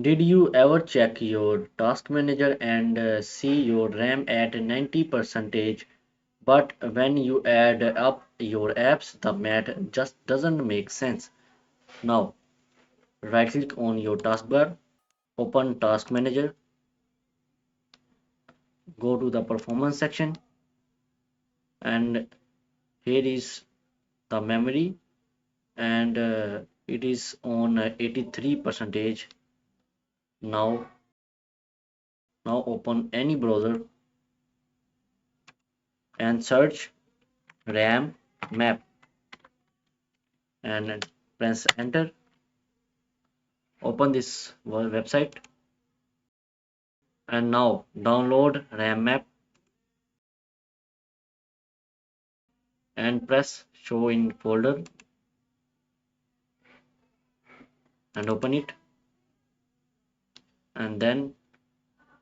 Did you ever check your task manager and see your RAM at 90 percentage, but when you add up your apps, the math just doesn't make sense? Now, right click on your taskbar, open task manager, go to the performance section, and here is the memory, and it is on 83 percentage. Now open any browser and search RAM map and press enter. Open this website and now download RamMap and press show in folder and open it, and then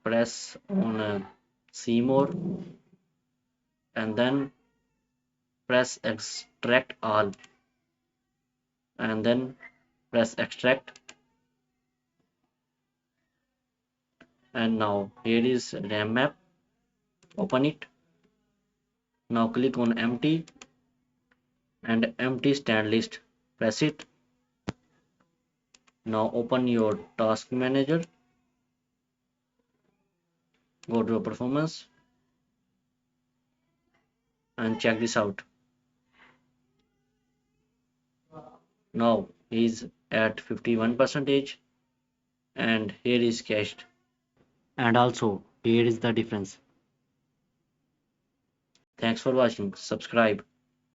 press on see more, and then press extract all, and then press extract. And now here is RAM map. Open it. Now click on empty and empty stand list. Press it. Now open your task manager. Go to performance and check this out. Now is at 51 percentage, and here is cached. And also here is the difference. Thanks for watching. Subscribe.